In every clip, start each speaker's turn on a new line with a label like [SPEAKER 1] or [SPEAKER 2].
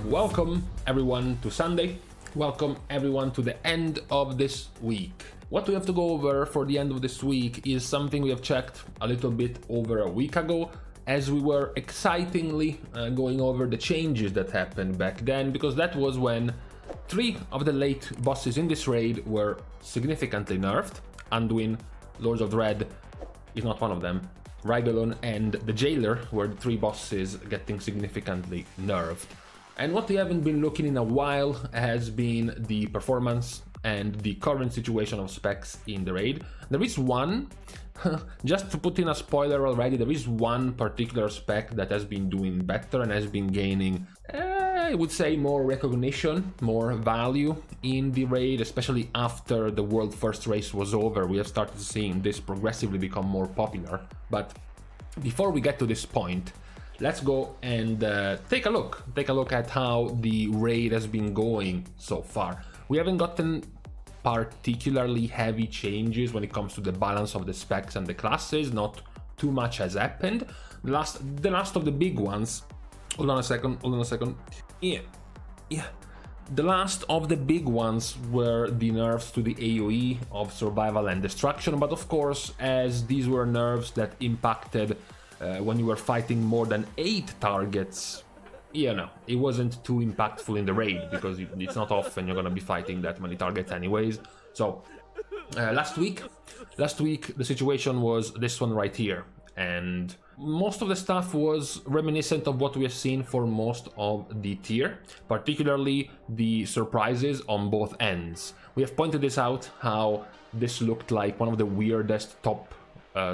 [SPEAKER 1] Welcome everyone to Sunday. Welcome everyone to the end of this week. What we have to go over for the end of this week is something we have checked a little bit over a week ago, as we were excitingly going over the changes that happened back then, because that was when 3 of the late bosses in this raid were significantly nerfed. Anduin, Lords of Dread is not one of them. Rygolon and the Jailer were the 3 bosses getting significantly nerfed. And what we haven't been looking in a while has been the performance and the current situation of specs in the raid. There is one, just to put in a spoiler already, there is one particular spec that has been doing better and has been gaining, I would say, more recognition, more value in the raid, especially after the World First race was over. We have started seeing this progressively become more popular. But before we get to this point, let's go and take a look at how the raid has been going so far. We haven't gotten particularly heavy changes when it comes to the balance of the specs and the classes. Not too much has happened. The last of the big ones. Hold on a second. Yeah. The last of the big ones were the nerfs to the AoE of survival and destruction, but of course, as these were nerfs that impacted when you were fighting more than 8 targets, you know, it wasn't too impactful in the raid, because it's not often you're gonna be fighting that many targets anyways. So last week the situation was this one right here, and most of the stuff was reminiscent of what we have seen for most of the tier, particularly the surprises on both ends. We have pointed this out, how this looked like one of the weirdest top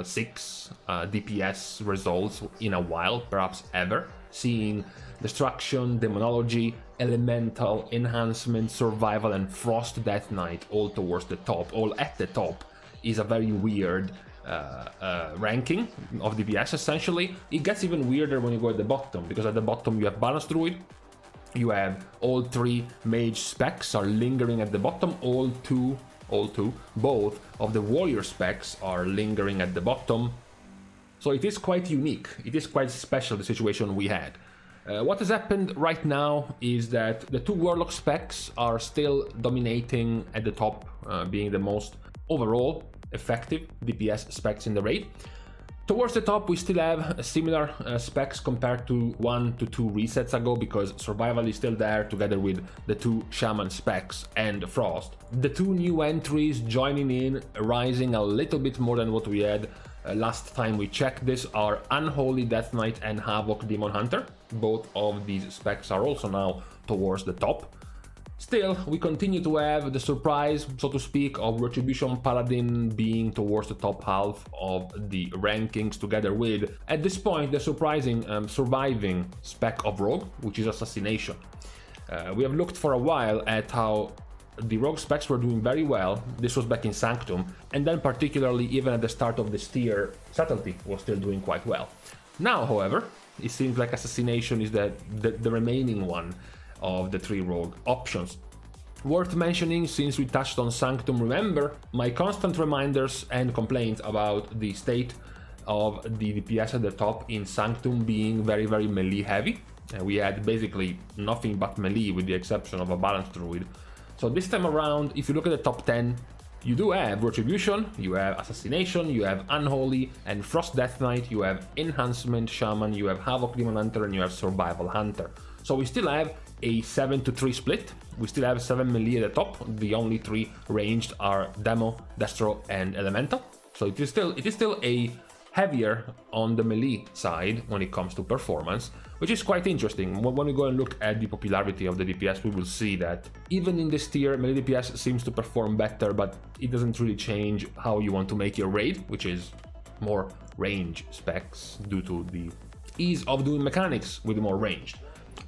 [SPEAKER 1] 6 DPS results in a while, perhaps ever. Seeing Destruction, Demonology, Elemental, Enhancement, Survival and Frost Death Knight all towards the top, all at the top, is a very weird ranking of DPS essentially. It gets even weirder when you go at the bottom, because at the bottom you have Balanced Druid, you have all 3 mage specs are lingering at the bottom, both of the warrior specs are lingering at the bottom. So it is quite unique, it is quite special, the situation we had. What has happened right now is that the 2 warlock specs are still dominating at the top, being the most overall effective DPS specs in the raid. Towards the top we still have similar specs compared to 1 to 2 resets ago, because survival is still there together with the 2 shaman specs and frost. The 2 new entries joining in, rising a little bit more than what we had last time we checked this, are Unholy Death Knight and Havoc Demon Hunter. Both of these specs are also now towards the top. Still, we continue to have the surprise, so to speak, of Retribution Paladin being towards the top half of the rankings, together with, at this point, the surprising surviving spec of Rogue, which is Assassination. We have looked for a while at how the Rogue specs were doing very well. This was back in Sanctum, and then particularly even at the start of this tier, Subtlety was still doing quite well. Now, however, it seems like Assassination is the remaining one of the 3 rogue options. Worth mentioning, since we touched on Sanctum, remember my constant reminders and complaints about the state of the DPS at the top in Sanctum being very, very melee heavy. We had basically nothing but melee with the exception of a Balanced Druid. So this time around, if you look at the top 10, you do have Retribution, you have Assassination, you have Unholy and Frost Death Knight, you have Enhancement Shaman, you have Havoc Demon Hunter, and you have Survival Hunter. So we still have a 7-to-3 split. We still have 7 melee at the top. The only 3 ranged are Demo, Destro and Elemental. So it is still a heavier on the melee side when it comes to performance, which is quite interesting. When we go and look at the popularity of the DPS, we will see that even in this tier, melee DPS seems to perform better, but it doesn't really change how you want to make your raid, which is more range specs due to the ease of doing mechanics with more ranged.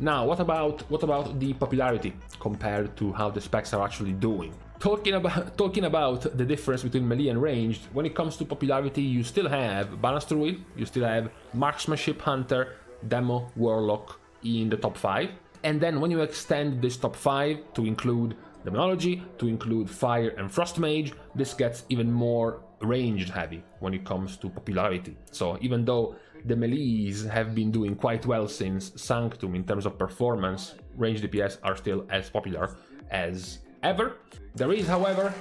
[SPEAKER 1] Now, what about the popularity compared to how the specs are actually doing? Talking about the difference between melee and ranged, when it comes to popularity, you still have Balanced Druid, you still have Marksmanship Hunter, Demo, Warlock in the top 5. And then when you extend this top 5 to include Demonology, to include Fire and Frost Mage, this gets even more ranged heavy when it comes to popularity. So even though the melees have been doing quite well since Sanctum in terms of performance. Range DPS are still as popular as ever. There is, however,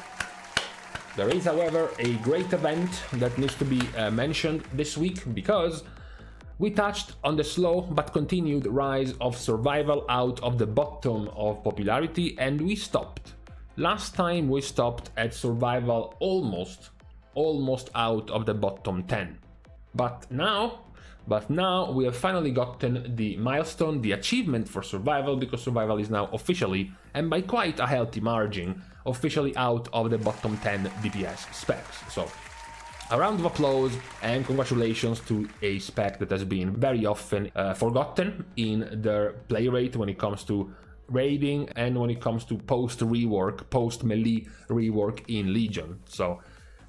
[SPEAKER 1] a great event that needs to be mentioned this week, because we touched on the slow but continued rise of survival out of the bottom of popularity, and we stopped. Last time we stopped at survival almost out of the bottom 10. But now we have finally gotten the milestone, the achievement for survival, because survival is now officially, and by quite a healthy margin, officially out of the bottom 10 DPS specs. So a round of applause and congratulations to a spec that has been very often forgotten in their play rate when it comes to raiding and when it comes to post-rework, post-melee rework in Legion. So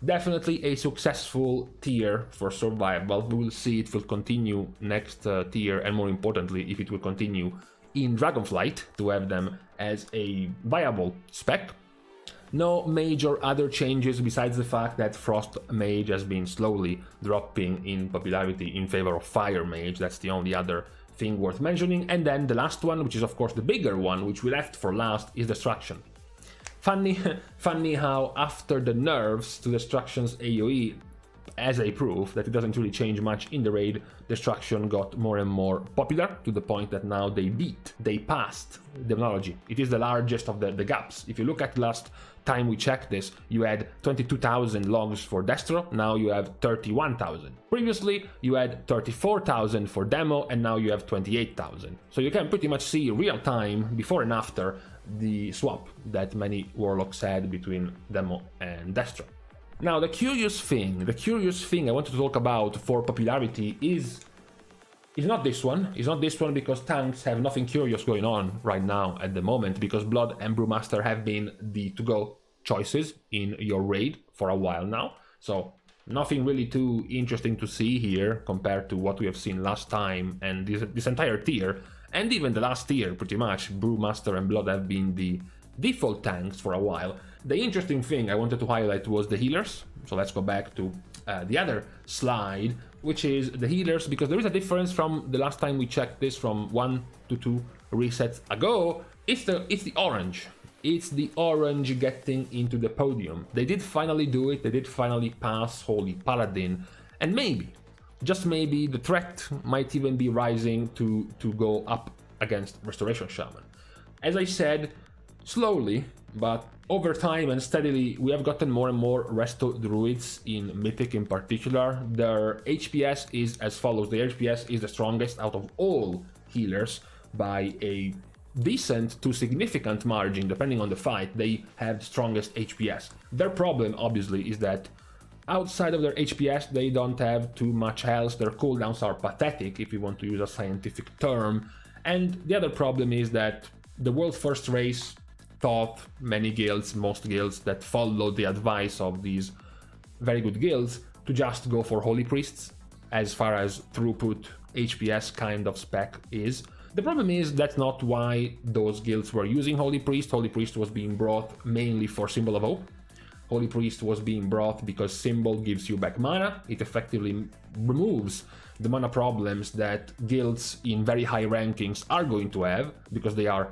[SPEAKER 1] definitely a successful tier for survival. We will see if it will continue next tier, and more importantly, if it will continue in Dragonflight to have them as a viable spec. No major other changes besides the fact that Frost Mage has been slowly dropping in popularity in favor of Fire Mage. That's the only other thing worth mentioning. And then the last one, which is of course the bigger one, which we left for last, is Destruction. Funny how after the nerfs to Destruction's AoE, as a proof that it doesn't really change much in the raid, Destruction got more and more popular to the point that now they passed Demonology. It is the largest of the gaps. If you look at last time we checked this, you had 22,000 logs for Destro, now you have 31,000. Previously you had 34,000 for Demo, and now you have 28,000. So you can pretty much see real time, before and after, the swap that many Warlocks had between Demo and Destro. Now the curious thing I wanted to talk about for popularity is not this one. It's not this one because tanks have nothing curious going on right now at the moment, because Blood and Brewmaster have been the to-go choices in your raid for a while now. So nothing really too interesting to see here compared to what we have seen last time, and this entire tier, and even the last tier pretty much, Brewmaster and Blood have been the default tanks for a while. The interesting thing I wanted to highlight was the healers. So let's go back to the other slide, which is the healers, because there is a difference from the last time we checked this, from 1 to 2 resets ago. It's the orange. It's the orange getting into the podium. They did finally do it. They did finally pass Holy Paladin, and maybe, just maybe, the threat might even be rising to go up against Restoration Shaman. As I said, slowly, but over time and steadily, we have gotten more and more Resto Druids in Mythic in particular. Their HPS is as follows. Their HPS is the strongest out of all healers by a decent to significant margin, depending on the fight. They have the strongest HPS. Their problem, obviously, is that outside of their HPS, they don't have too much health. Their cooldowns are pathetic, if you want to use a scientific term. And the other problem is that the world's first race taught many guilds, most guilds that follow the advice of these very good guilds, to just go for Holy Priests as far as throughput HPS kind of spec is. The problem is that's not why those guilds were using Holy Priest. Holy Priest was being brought mainly for Symbol of Hope. Holy Priest was being brought because Symbol gives you back mana. It effectively removes the mana problems that guilds in very high rankings are going to have, because they are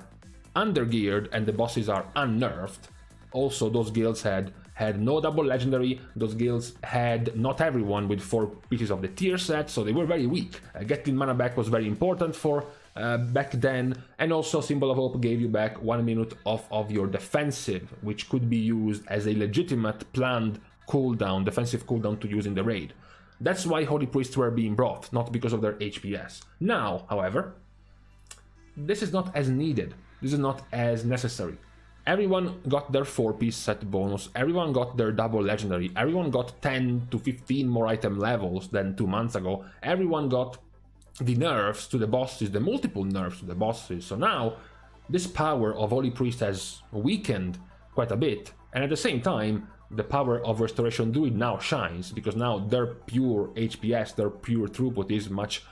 [SPEAKER 1] undergeared and the bosses are unnerfed. Also, those guilds had no double legendary. Those guilds had not everyone with 4 pieces of the tier set, so they were very weak. Getting mana back was very important for back then, and also Symbol of Hope gave you back 1 minute of your defensive, which could be used as a legitimate planned cooldown, defensive cooldown to use in the raid. That's why Holy Priests were being brought, not because of their HPS. Now, however, this is not as needed. This is not as necessary. Everyone got their 4-piece set bonus, everyone got their double legendary, everyone got 10 to 15 more item levels than 2 months ago, everyone got the nerfs to the bosses, the multiple nerfs to the bosses. So now, this power of Holy Priest has weakened quite a bit, and at the same time, the power of Restoration Druid now shines, because now their pure HPS, their pure throughput is much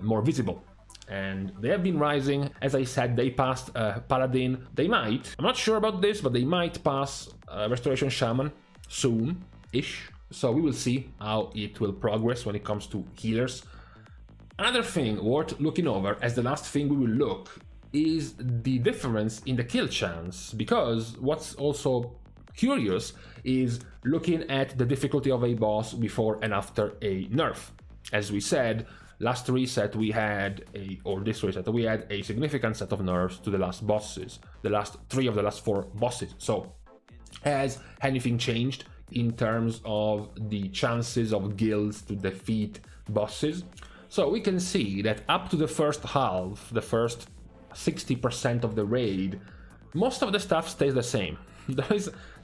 [SPEAKER 1] more visible. And they have been rising. As I said, they passed Paladin. They might, I'm not sure about this, but they might pass Restoration Shaman soon-ish. So we will see how it will progress when it comes to healers. Another thing worth looking over, as the last thing we will look, is the difference in the kill chance, because what's also curious is looking at the difficulty of a boss before and after a nerf. As we said, last reset we had this reset we had a significant set of nerfs to the last bosses, the last 3 of the last 4 bosses. So has anything changed in terms of the chances of guilds to defeat bosses? So we can see that up to the first half, the first 60% of the raid, most of the stuff stays the same. There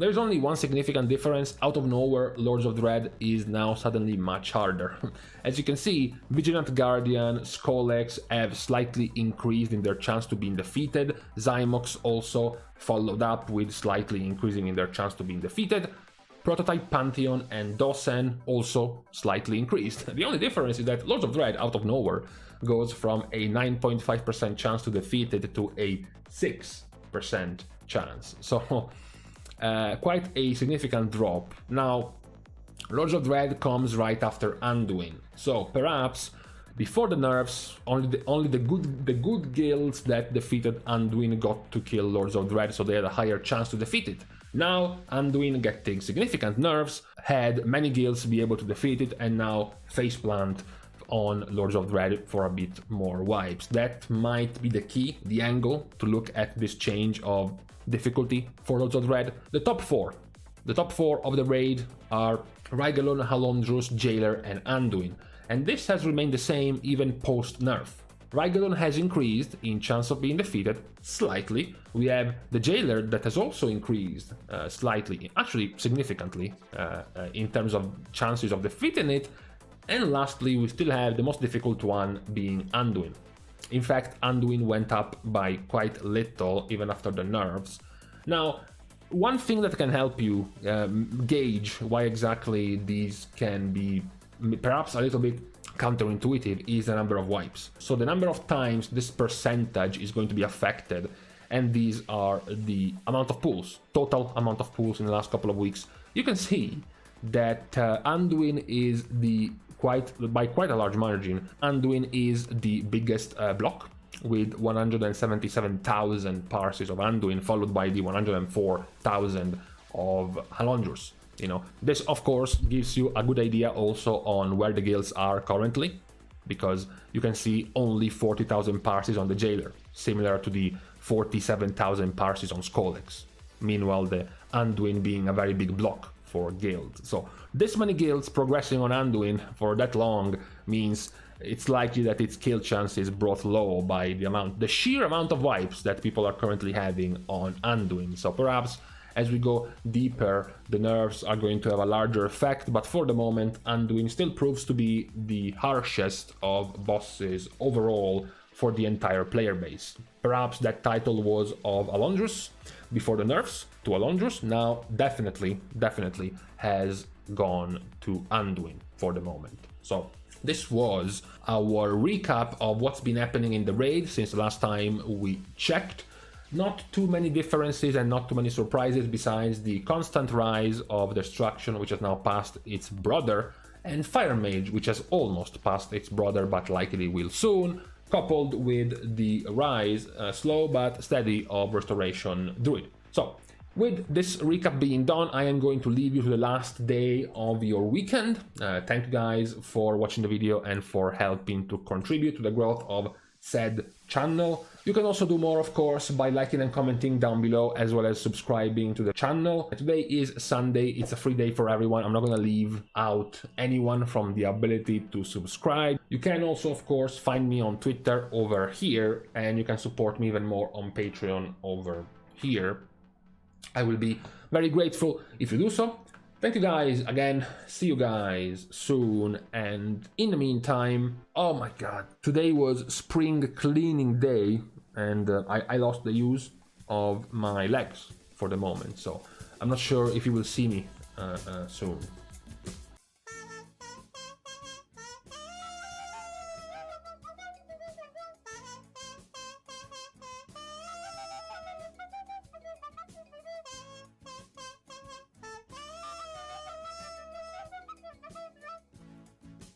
[SPEAKER 1] is only one significant difference. Out of nowhere, Lords of Dread is now suddenly much harder. As you can see, Vigilant Guardian, Skolex have slightly increased in their chance to be defeated. Zymox also followed up with slightly increasing in their chance to be defeated. Prototype Pantheon and Dosen also slightly increased. The only difference is that Lords of Dread, out of nowhere, goes from a 9.5% chance to defeat it to a 6% chance. So quite a significant drop. Now, Lords of Dread comes right after Anduin. So perhaps before the nerfs, only the good guilds that defeated Anduin got to kill Lords of Dread, so they had a higher chance to defeat it. Now, Anduin getting significant nerfs had many guilds be able to defeat it, and now faceplant on Lords of Dread for a bit more wipes. That might be the key, the angle to look at this change of difficulty for Lords of Dread. The top 4 of the raid are Rygalon, Halondrus, Jailer and Anduin, and this has remained the same even post-nerf. Rygalon has increased in chance of being defeated slightly. We have the Jailer that has also increased slightly, actually significantly, in terms of chances of defeating it. And lastly, we still have the most difficult one being Anduin. In fact, Anduin went up by quite little even after the nerfs. Now, one thing that can help you gauge why exactly these can be perhaps a little bit counterintuitive is the number of wipes. So the number of times this percentage is going to be affected, and these are the amount of pulls, total amount of pulls in the last couple of weeks. You can see that Anduin is by quite a large margin. Anduin is the biggest block with 177,000 parses of Anduin, followed by the 104,000 of Halondrus. You know, this of course gives you a good idea also on where the guilds are currently, because you can see only 40,000 parses on the Jailer, similar to the 47,000 parses on Skolex. Meanwhile, the Anduin being a very big block for guilds. So this many guilds progressing on Anduin for that long means it's likely that its kill chance is brought low by the sheer amount of wipes that people are currently having on Anduin. So perhaps as we go deeper, the nerfs are going to have a larger effect, but for the moment, Anduin still proves to be the harshest of bosses overall for the entire player base. Perhaps that title was of Alondrus before the nerfs to Alondrus, now definitely has gone to Anduin for the moment. So this was our recap of what's been happening in the raid since the last time we checked. Not too many differences and not too many surprises besides the constant rise of Destruction, which has now passed its brother, and Fire Mage, which has almost passed its brother but likely will soon, coupled with the rise, slow but steady, of Restoration Druid. So, with this recap being done, I am going to leave you to the last day of your weekend. Thank you guys for watching the video and for helping to contribute to the growth of said channel. You can also do more, of course, by liking and commenting down below, as well as subscribing to the channel. Today is Sunday, it's a free day for everyone. I'm not gonna leave out anyone from the ability to subscribe. You can also, of course, find me on Twitter over here, and you can support me even more on Patreon over here. I will be very grateful if you do so. Thank you guys again, see you guys soon, and in the meantime, oh my god, today was spring cleaning day, and I lost the use of my legs for the moment, so I'm not sure if you will see me soon.